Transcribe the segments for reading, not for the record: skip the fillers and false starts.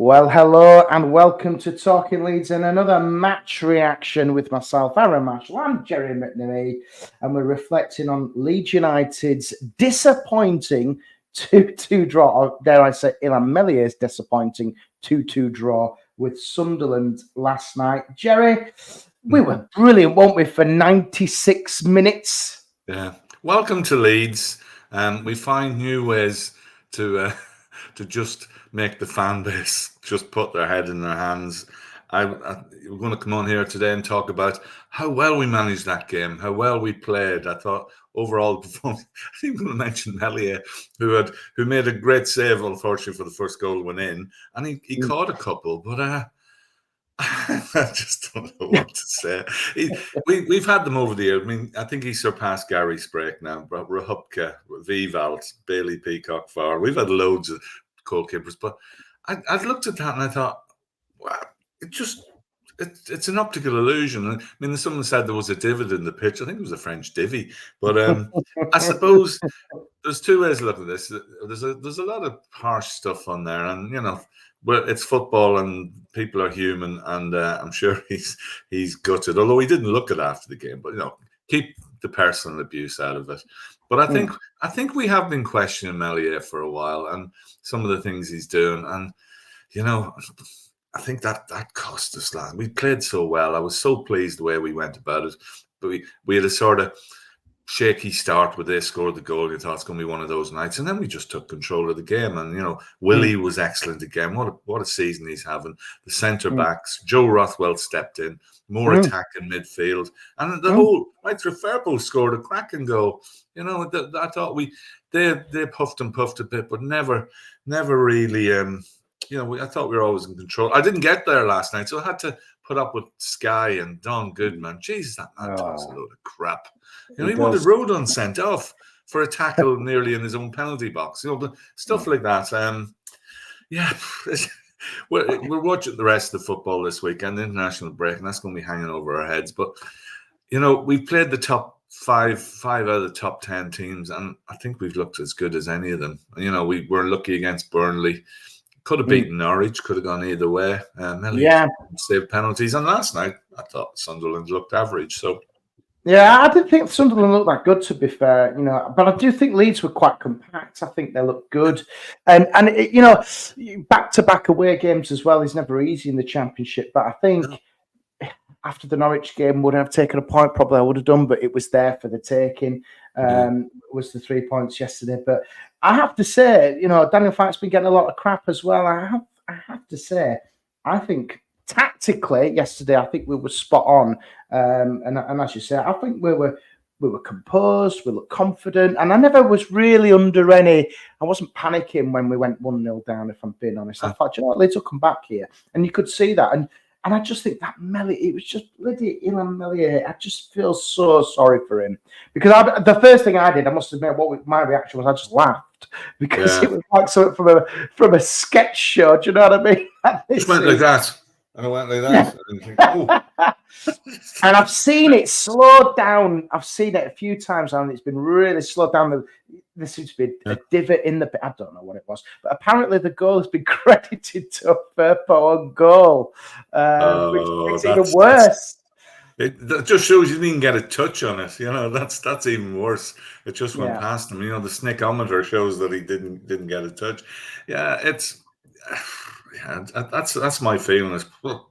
Well, hello and welcome to Talking Leeds and another match reaction with myself, Arron and Gerry McNamee, and we're reflecting on Leeds United's disappointing 2-2 draw, or dare I say, Melier's disappointing 2-2 draw with Sunderland last night. Gerry, we were brilliant, weren't we, for 96 minutes? Yeah. Welcome to Leeds. We find new ways to just make the fan base just put their head in their hands. We're going to come on here today and talk about how well we managed that game, how well we played. I thought overall performance. I think I'm going to mention Meslier, who made a great save, unfortunately, for the first goal went in, and he caught a couple, but. I just don't know what to say. We've had them over the years. I mean, I think he surpassed Gary Sprake now. Rahupka, Vivalt, Bailey Peacock, Farr. We've had loads of goalkeepers, but I looked at that and I thought, wow, it's an optical illusion. I mean, someone said there was a divot in the pitch. I think it was a French divvy, but I suppose there's two ways to look at this. There's a lot of harsh stuff on there, and well, it's football and people are human, and I'm sure he's gutted. Although he didn't look it after the game, but keep the personal abuse out of it. But I think we have been questioning Meslier for a while, and some of the things he's doing, and I think that cost us last. We played so well. I was so pleased the way we went about it, but we had a sort of shaky start where they scored the goal. You thought it's going to be one of those nights, and then we just took control of the game. And Willie was excellent again. What a season he's having. The centre backs, Joe Rothwell stepped in, more attack in midfield, and the whole right through Fairpo scored a cracking goal. I thought they puffed and puffed a bit, but never really. I thought we were always in control. I didn't get there last night, so I had to put up with Sky and Don Goodman. Jesus, that man talks a load of crap. He wanted Rodon sent off for a tackle nearly in his own penalty box. Stuff like that. We're watching the rest of the football this weekend, the international break, and that's going to be hanging over our heads. But we've played the top five out of the top 10 teams, and I think we've looked as good as any of them. We were lucky against Burnley. Could have beaten Norwich, could have gone either way. Saved penalties. And last night, I thought Sunderland looked average. So, yeah, I didn't think Sunderland looked that good, to be fair. But I do think Leeds were quite compact. I think they looked good, and back-to-back away games as well is never easy in the Championship. But I think after the Norwich game, would have taken a point. Probably I would have done, but it was there for the taking. Was the 3 points yesterday, but I have to say, Daniel Farke's been getting a lot of crap as well. I have to say, I think tactically yesterday, I think we were spot on. And as you say, I think we were composed, we looked confident, and I never was really under any. I wasn't panicking when we went 1-0 down. If I'm being honest, I thought, Leeds will come back here, and you could see that. And I just think that it was just bloody Meslier. I just feel so sorry for him because the first thing I did, I must admit, my reaction was I just laughed because it was like something from a sketch show. Do you know what I mean? Just went like that, and I went like that. And I've seen it slowed down. I've seen it a few times, and it's been really slowed down. There seems to be a divot in the. I don't know what it was, but apparently the goal has been credited to Fairpo on goal, which makes it even worse. That just shows you didn't get a touch on it. That's even worse. It just went past him. The snickometer shows that he didn't get a touch. Yeah, it's. Yeah, that's my feeling. What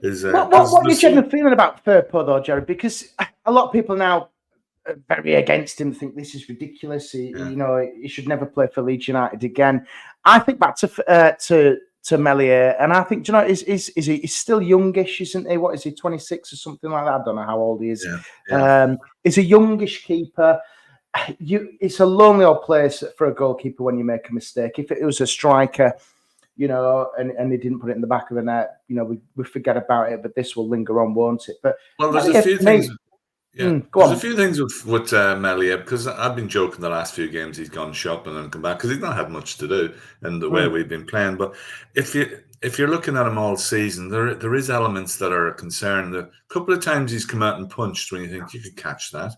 are you generally feeling about Fairpo though, Gerry? Because a lot of people now are very against him, think this is ridiculous. He should never play for Leeds United again. I think back to Meslier, and I think he's still youngish, isn't he? What is he, 26 or something like that? I don't know how old he is. He's a youngish keeper. It's a lonely old place for a goalkeeper when you make a mistake. If it was a striker, and they didn't put it in the back of the net, we forget about it, but this will linger on, won't it? But there's a few things. There's a few things with Meslier, because I've been joking the last few games he's gone shopping and come back because he's not had much to do in the way we've been playing. But if you're looking at him all season, there is elements that are a concern. A couple of times he's come out and punched when you think you could catch that.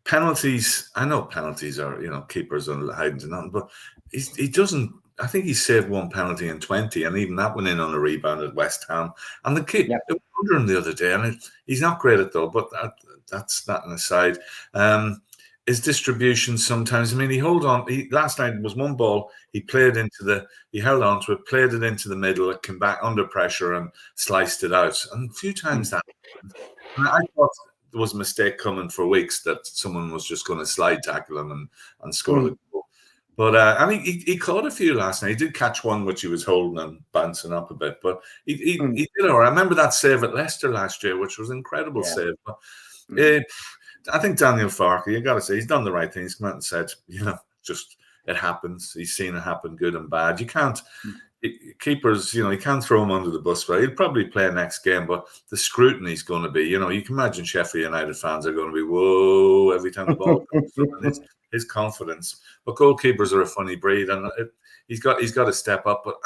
Penalties, I know penalties are keepers are hiding to nothing, but he doesn't I think he saved one penalty in 20, and even that went in on a rebound at West Ham. And the kid, it was under him the other day, and he's not great at though. But that's that an aside. His distribution sometimes. I mean, he held on. Last night was one ball. He held on to it, played it into the middle. It came back under pressure and sliced it out. And a few times that. And I thought there was a mistake coming for weeks that someone was just going to slide tackle him and score the goal. But I mean, he caught a few last night. He did catch one which he was holding and bouncing up a bit. But he did. Or I remember that save at Leicester last year, which was an incredible save. But, I think Daniel Farke, you got to say, he's done the right thing. He's come out and said, just it happens. He's seen it happen, good and bad. You can't. Keepers, you can't throw him under the bus. But he'll probably play next game, but the scrutiny's going to be, you can imagine Sheffield United fans are going to be, whoa, every time the ball comes through. His confidence. But goalkeepers are a funny breed, and he's got to step up. But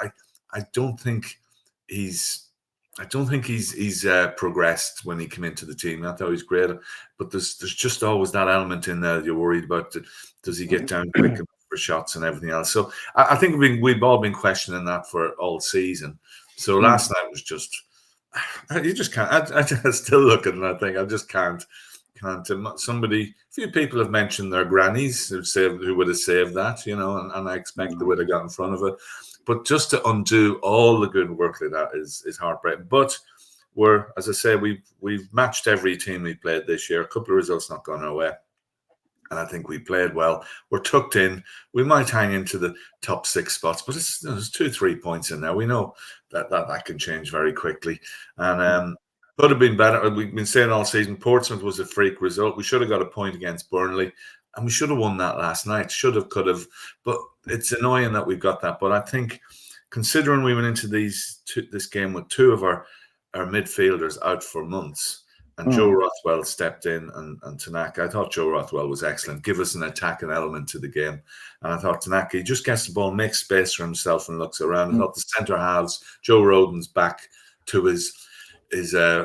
I don't think he's progressed when he came into the team. I thought he was great, but there's just always that element in there that you're worried about. Does he get down quick enough for shots and everything else? So I think we've all been questioning that for all season. So last night was just, you just can't. I still look at it and I think I just can't. A few people have mentioned their grannies who would have saved that, and I expect they would have got in front of it. But just to undo all the good work like that is heartbreaking. But as I say, we've matched every team we played this year. A couple of results not gone our way. And I think we played well. We're tucked in. We might hang into the top 6 spots, but there's 2-3 points in there. We know that can change very quickly. And could have been better. We've been saying all season, Portsmouth was a freak result. We should have got a point against Burnley, and we should have won that last night. Should have, could have. But it's annoying that we've got that. But I think, considering we went into this game with 2 of our midfielders out for months, and Joe Rothwell stepped in and Tanaka. I thought Joe Rothwell was excellent. Give us an attacking element to the game. And I thought Tanaka, he just gets the ball, makes space for himself and looks around. I thought the centre halves, Joe Rodon's back to his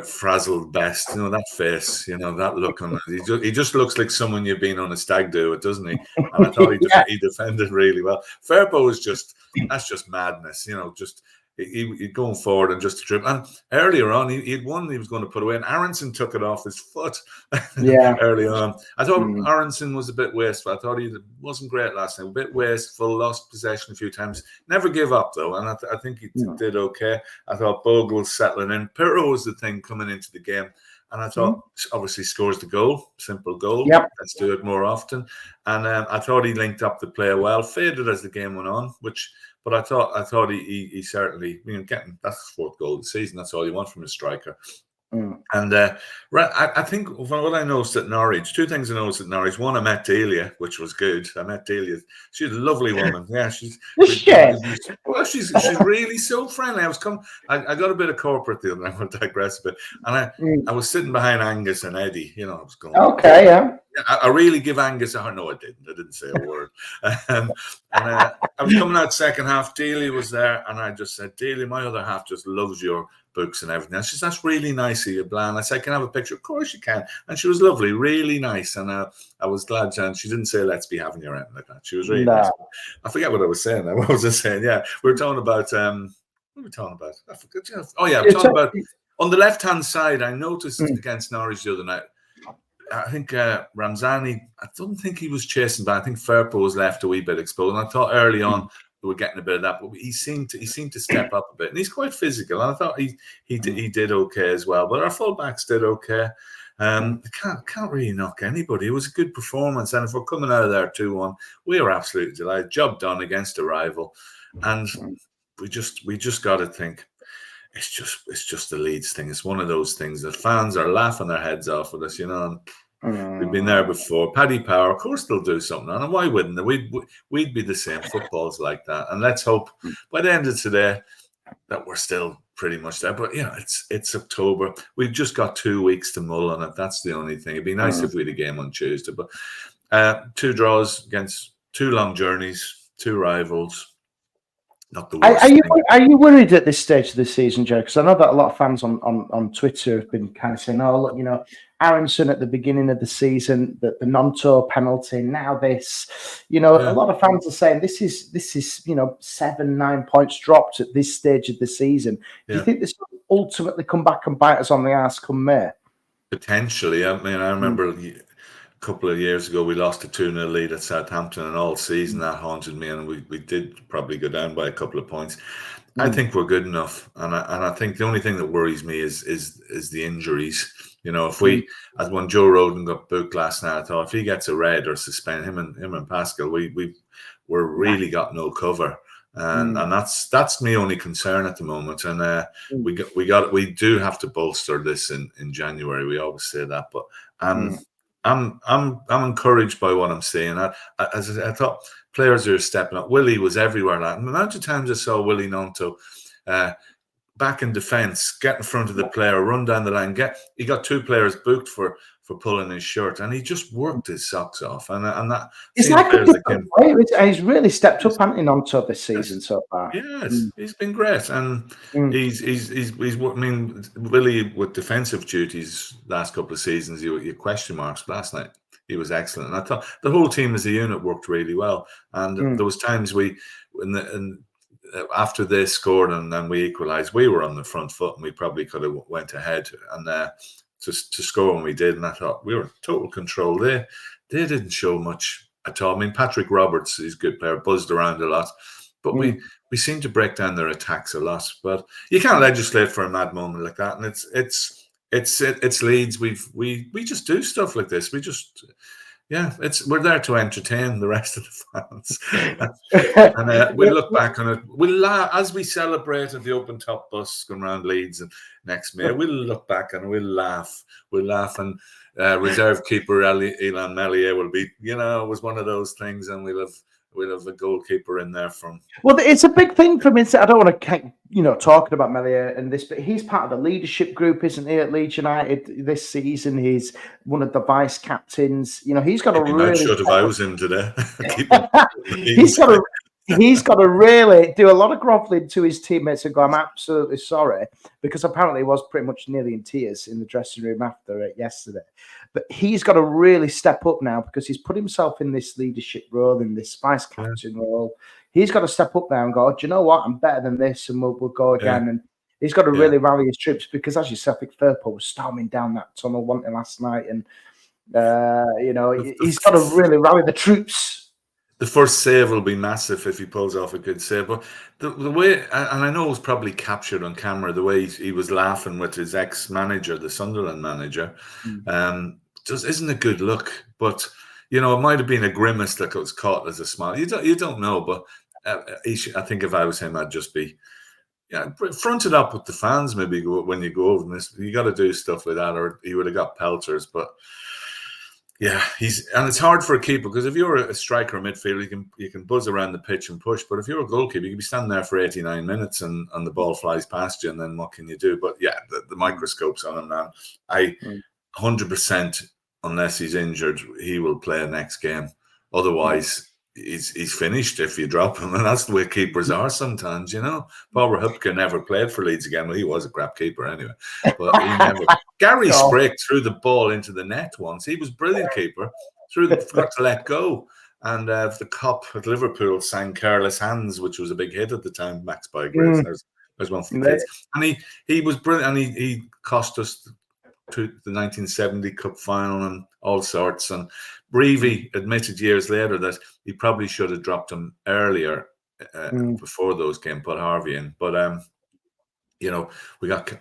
frazzled best. That face, that look on it. He just looks like someone you've been on a stag do with, doesn't he? And I thought he defended really well. Firpo is that's just madness, just he going forward and just a trip. And earlier on, he had one he was going to put away, and Aronson took it off his foot. Early on, I thought Aronson was a bit wasteful. I thought he wasn't great last night. A bit wasteful, lost possession a few times. Never give up though, and I think he did okay. I thought Bogle settling in. Pirro was the thing coming into the game. And I thought, obviously, scores the goal, simple goal. Yep. Let's do it more often. And I thought he linked up the player well, faded as the game went on. But I thought he certainly, getting that's the 4th goal of the season. That's all you want from a striker. And I think from what I noticed at Norwich, 2 things I noticed at Norwich. One, I met Delia, which was good. I met Delia. She's a lovely woman. Yeah, she's really so friendly. I got a bit of corporate the other night. I digress a bit. And I was sitting behind Angus and Eddie. I was going, okay, yeah. I really give Angus a no, I didn't say a word. And I was coming out second half. Delia was there, and I just said, Delia, my other half just loves your books and everything. She said, that's really nice of you, Blan. I said, can I have a picture? Of course you can. And she was lovely, really nice. And I was glad, and she didn't say, let's be having your anything like that. She was really nice. I forget what I was saying. What was I saying? Yeah, we were talking about, what were we talking about? I forget. Oh, yeah, we're talking about, on the left-hand side, I noticed against Norwich the other night, I think Ramzani, I don't think he was chasing, but I think Firpo was left a wee bit exposed. And I thought early on, we were getting a bit of that, but he seemed to step up a bit, and he's quite physical. And I thought he did okay as well. But our fullbacks did okay. Can't really knock anybody. It was a good performance, and if we're coming out of there 2-1, we were absolutely delighted. Job done against a rival, and we just got to think. It's just the Leeds thing. It's one of those things. The fans are laughing their heads off with us, And we've been there before. Paddy Power, of course, they'll do something on it. Why wouldn't they? We'd be the same. Football's like that. And let's hope by the end of today that we're still pretty much there. But it's October. We've just got 2 weeks to mull on it. That's the only thing. It'd be nice if we had a game on Tuesday. But 2 draws against 2 long journeys, 2 rivals. not the worst thing. Are you worried at this stage of the season, Joe? Because I know that a lot of fans on Twitter have been kind of saying, "Oh, look, Aronson at the beginning of the season, the non-tour penalty, now this." A lot of fans are saying this is 7-9 points dropped at this stage of the season. Do you think this will ultimately come back and bite us on the arse come May? Potentially. I mean, I remember a couple of years ago we lost a 2-0 lead at Southampton, and all season that haunted me, and we did probably go down by a couple of points. I think we're good enough, and I think the only thing that worries me is the injuries. If we, as when Joe Rodon got booked last night, I thought if he gets a red or suspend him and Pascal, we're really got no cover, and that's my only concern at the moment. And we do have to bolster this in January. We always say that, but I'm encouraged by what I'm seeing. I thought players are stepping up. Willie was everywhere. The amount of times I saw Willie Nonto back in defence, get in front of the player, run down the line. He got 2 players booked for pulling his shirt, and he just worked his socks off. And that he's really stepped up, hasn't he, Nonto this season so far? Yes, he's been great, and he's I mean, Willie with defensive duties last couple of seasons, you question marks. Last night he was excellent, and I thought the whole team as a unit worked really well. And there was times after they scored and then we equalised, we were on the front foot, and we probably could have went ahead and to score when we did. And I thought we were in total control. They didn't show much at all. I mean, Patrick Roberts is a good player, buzzed around a lot, but we seem to break down their attacks a lot. But you can't legislate for a mad moment like that. And it's Leeds. We just do stuff like this. We're there to entertain the rest of the fans. And we look back on it. We'll laugh as we celebrated the open top bus going around Leeds and next May. We'll look back and we'll laugh. And reserve keeper Elan Meslier will be, it was one of those things, and we'll have a goalkeeper in there from. Well, it's a big thing for me. I don't want to keep, talking about Meslier and this, but he's part of the leadership group, isn't he, at Leeds United this season? He's one of the vice captains. He's got to really. Should if I was him today. He's got to really do a lot of groveling to his teammates and go, "I'm absolutely sorry," because apparently he was pretty much nearly in tears in the dressing room after it yesterday. But he's got to really step up now because he's put himself in this leadership role, in this vice captain role. He's got to step up now and go, "Do you know what? I'm better than this, and we'll go again." And he's got to really rally his troops because, as you said, I think Firpo was storming down that tunnel last night, and he's got to really rally the troops. The first save will be massive if he pulls off a good save. But the way, and I know it was probably captured on camera, the way he was laughing with his ex-manager, the Sunderland manager, just isn't a good look. But, it might have been a grimace that was caught as a smile. You don't know, but I think if I was him, I'd just be fronted up with the fans maybe when you go over this. You got to do stuff like that, or he would have got pelters. But yeah, and it's hard for a keeper because if you're a striker or midfielder, you can buzz around the pitch and push. But if you're a goalkeeper, you can be standing there for 89 minutes and the ball flies past you, and then what can you do? But yeah, the microscope's on him now. 100%, unless he's injured, he will play next game. Otherwise, he's finished if you drop him, and that's the way keepers are sometimes. Paul Verhoeven never played for Leeds again. Well, he was a crap keeper anyway, but he never. Gary Sprake threw the ball into the net once. He was a brilliant keeper. Forgot to let go, and the cop at Liverpool sang "Careless Hands," which was a big hit at the time. Max by Grace. There's one for the kids, and he was brilliant, and he cost us to the 1970 Cup final and all sorts. And Breivy admitted years later that he probably should have dropped him earlier before those games, put Harvey in. But we got.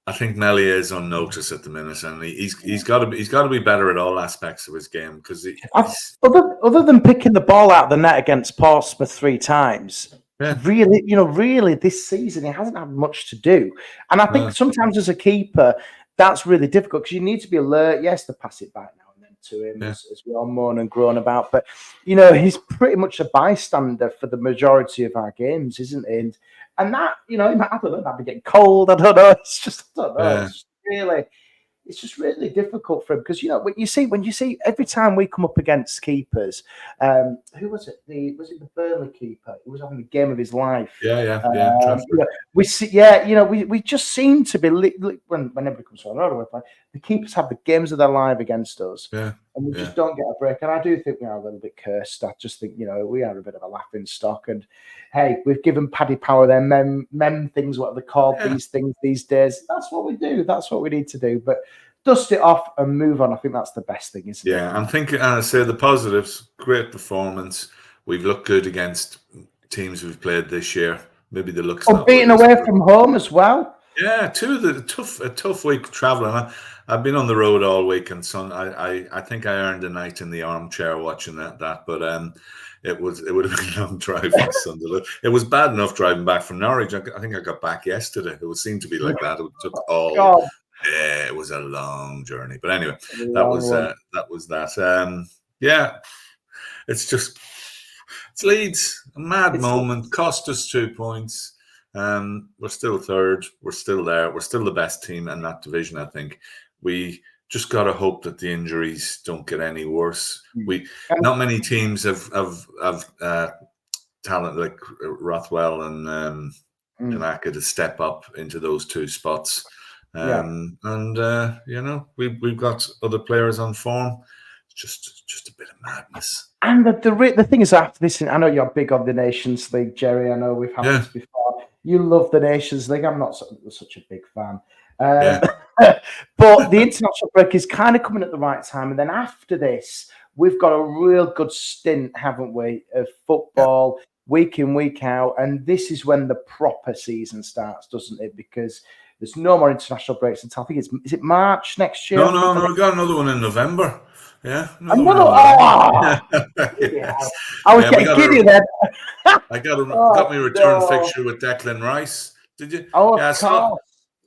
I think Meslier is on notice at the minute, and he's got to be better at all aspects of his game because other than picking the ball out of the net against Portsmouth 3 times. Really, this season he hasn't had much to do, and I think sometimes as a keeper that's really difficult because you need to be alert. Yes, to pass it back now and then to him, as we all moan and groan about, but he's pretty much a bystander for the majority of our games, isn't he? And that, I don't know, that'd be getting cold. I don't know. It's just, I don't know. It's really, it's just really difficult for him because when you see every time we come up against keepers, who was it? Was it the Burnley keeper? He was having the game of his life. Yeah. Trafford. We see, we just seem to be whenever it comes to our play, the keepers have the games of their life against us, and we just don't get a break. And I do think we are a little bit cursed. I just think we are a bit of a laughing stock. And hey, we've given Paddy Power their mem things, what are they called these things these days? That's what we do. That's what we need to do. But dust it off and move on. I think that's the best thing, isn't it? Yeah, I'm thinking, and I say the positives: great performance. We've looked good against teams we've played this year. Maybe the looks not beating away from home as well. Yeah, a tough week traveling. I've been on the road all week, and I think I earned a night in the armchair watching that. But it would have been a long drive from Sunderland. It was bad enough driving back from Norwich. I think I got back yesterday. It would seem to be like that. It took all. God. Yeah, it was a long journey. But anyway, that was that. Yeah, it's Leeds, a mad moment. Cost us 2 points. We're still third. We're still there. We're still the best team in that division. I think we just got to hope that the injuries don't get any worse. Not many teams have talent like Rothwell and Tanaka to step up into those two spots. We've got other players on form. It's just a bit of madness. And the thing is, after this, I know you're big on the Nations League, Jerry. I know we've had this before. You love the Nations League. I'm not such a big fan. But the international break is kind of coming at the right time. And then after this, we've got a real good stint, haven't we, of football week in, week out. And this is when the proper season starts, doesn't it? Because there's no more international breaks until I think is it March next year? No, we've got another one in November. Yeah. Yes. I was getting giddy then. I got my return fixture with Declan Rice. Did you? Oh,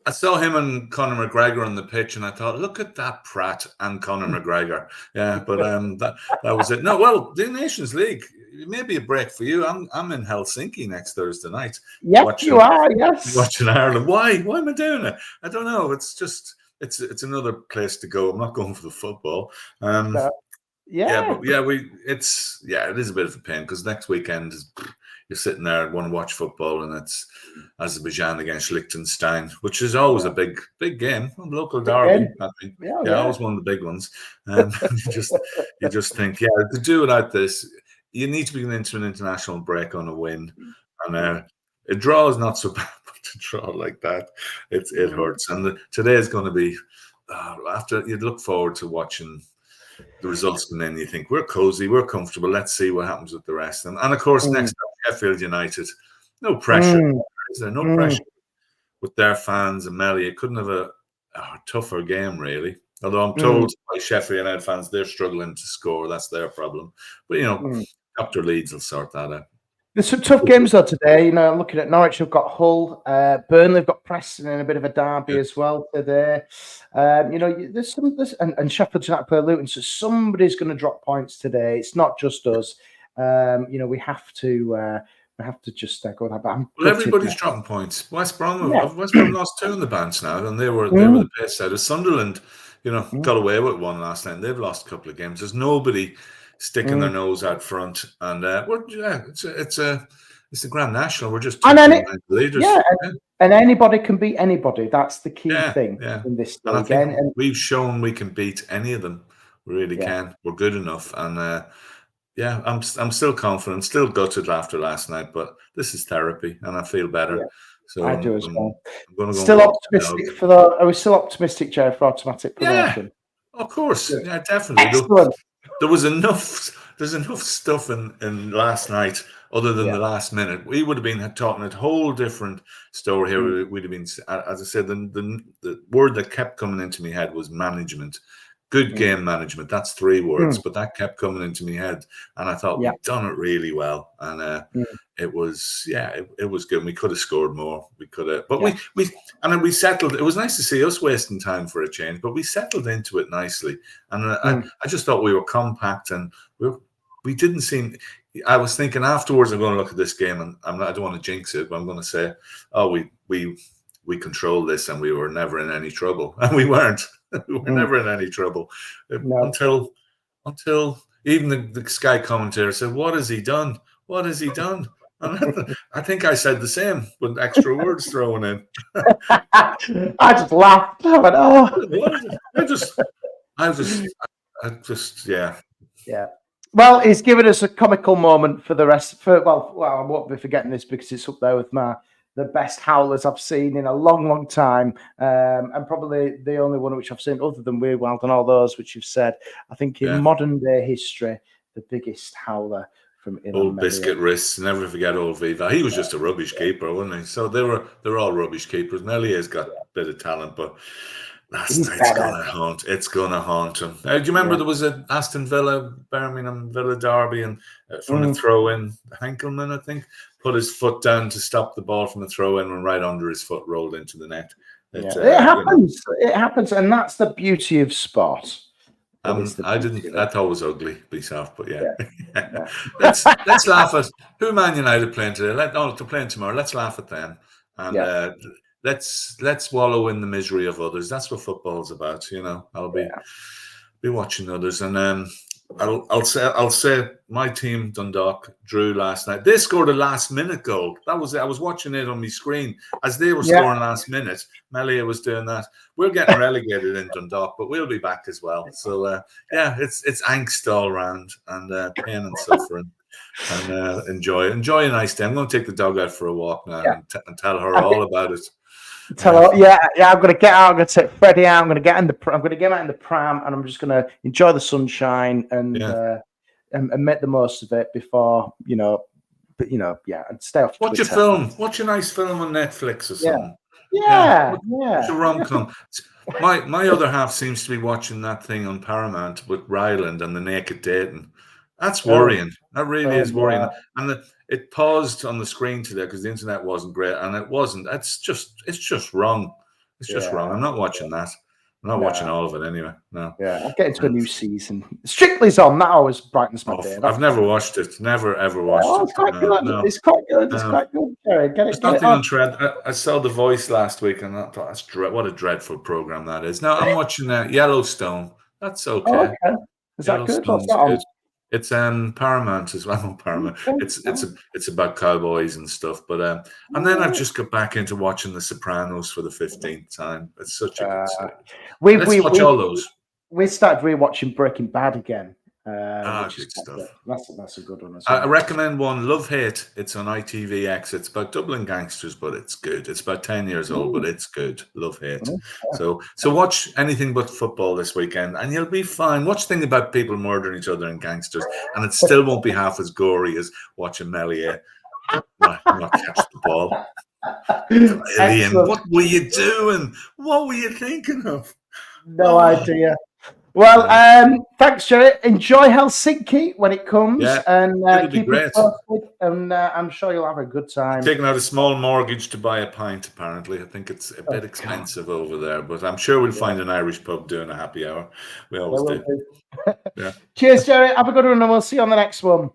I saw him and Conor McGregor on the pitch, and I thought, look at that Pratt and Conor McGregor. Yeah, but that was it. No, well, the Nations League, it may be a break for you. I'm in Helsinki next Thursday night. Yes, you are. Yes, watching Ireland. Why am I doing it? I don't know. It's just it's another place to go. I'm not going for the football. It is a bit of a pain because next weekend you're sitting there and want to watch football, and it's Azerbaijan against Liechtenstein, which is always a big game, a local derby. I think, always one of the big ones. You just think, to do without this, you need to be into an international break on a win, and a draw is not so bad, but to draw like that, it hurts. And today is going to be after you'd look forward to watching the results, and then you think we're cozy, we're comfortable. Let's see what happens with the rest of them. And of course, next up, Sheffield United. No pressure. Is there no pressure with their fans and Meslier? Couldn't have a tougher game, really. Although I'm told by Sheffield United fans they're struggling to score. That's their problem. But Dr. Leeds will sort that out. There's some tough games though today. I'm looking at Norwich. We've got Hull, Burnley. We've got Preston in a bit of a derby as well today. There's and Sheffield United play Luton. So somebody's going to drop points today. It's not just us. We have to just go with that. Well, everybody's dropping points. West Brom lost 2 in the bounce now, and they were the best out of Sunderland. Got away with one last night. They've lost a couple of games. There's nobody sticking their nose out front, and it's the Grand National. We're just leaders. And anybody can beat anybody. That's the key thing in this league. And I think we've shown we can beat any of them. We really can. We're good enough, and I'm still confident, still gutted after last night, but this is therapy, and I feel better. Yeah. So I do as well. Still optimistic for that. Are we still optimistic, Joe, for automatic promotion? Yeah, of course. Good. Yeah, definitely. Excellent. There's enough stuff in last night other than the last minute. We would have been talking a whole different story here. We'd have been, as I said, the word that kept coming into my head was management. Good game management. That's 3 words, but that kept coming into my head, and I thought we'd done it really well. And it was good. We could have scored more. We could have, but we settled. It was nice to see us wasting time for a change, but we settled into it nicely. And I just thought we were compact, and we didn't seem. I was thinking afterwards, I'm going to look at this game, and I don't want to jinx it, but I'm going to say, we controlled this, and we were never in any trouble, and we weren't. We're never in any trouble No. until even the Sky commentator said, "What has he done? What has he done?" And I think I said the same with extra words thrown in. I just laughed. I went, "Oh, What is it? I just, yeah. yeah." Well, he's given us a comical moment for the rest. Well, I won't be forgetting this because it's up there with the best howlers I've seen in a long, long time, and probably the only one which I've seen other than Weird Wild and all those which you've said. I think in modern day history, the biggest howler from Old Meslier. Biscuit wrists. Never forget old Viva. He was just a rubbish keeper, wasn't he? So they're all rubbish keepers. Mellier's got a bit of talent, but it's gonna haunt him. Do you remember there was an Aston Villa, Birmingham Villa derby, and from a throw in, Henkelman, I think, put his foot down to stop the ball from a throw in, and right under his foot rolled into the net. It happens. It happens, and that's the beauty of sport. I thought it was ugly, be soft, but yeah. let's laugh at who Man United playing today. They're playing tomorrow. Let's laugh at them, and let's wallow in the misery of others. That's what football's about, I'll be watching others, and I'll say my team Dundalk drew last night. They scored a last-minute goal. I was watching it on my screen as they were scoring last minute. Meslier was doing that. We're getting relegated in Dundalk, but we'll be back as well. So it's angst all around and pain and suffering. And enjoy a nice day. I'm going to take the dog out for a walk now and tell her all about it. I'm going to get out. I'm going to take Freddie out. I'm going to get him out in the pram, and I'm just going to enjoy the sunshine and make the most of it before and stay off. Watch a film. Watch a nice film on Netflix or something. Watch a rom-com. My other half seems to be watching that thing on Paramount with Ryland and the naked dating. That's worrying. That really is worrying. And it paused on the screen today because the internet wasn't great, and it wasn't. It's just wrong. It's just wrong. I'm not watching that. I'm not watching all of it anyway. No. Yeah, I'll get into a new season. Strictly's on. That always brightens my day. I've never watched it. Never ever watched it. It's quite good. No. It's quite good. It's quite good. There's nothing on trend. I saw The Voice last week, and I thought what a dreadful program that is. Now I'm watching Yellowstone. That's okay. Oh, okay. Is that good? What's that on? It's Paramount as well. Paramount. It's about cowboys and stuff. But and then I've just got back into watching The Sopranos for the 15th time. It's such a good series. Let's watch all those. We started rewatching Breaking Bad again. Good stuff. That's a good one as well. I recommend one, Love Hate. It's on ITVX. It's about Dublin gangsters, but it's good. It's about 10 years old, but it's good. Love Hate. So watch anything but football this weekend, and you'll be fine. Watch things about people murdering each other and gangsters, and it still won't be half as gory as watching Meslier not catch the ball. Alien, what were you doing? What were you thinking of? No idea. Well, thanks, Gerry. Enjoy Helsinki when it comes, and keep it posted. And I'm sure you'll have a good time. I'm taking out a small mortgage to buy a pint. Apparently, I think it's a bit expensive over there, but I'm sure we'll find an Irish pub doing a happy hour. We always do. Cheers, Gerry. Have a good one, and we'll see you on the next one.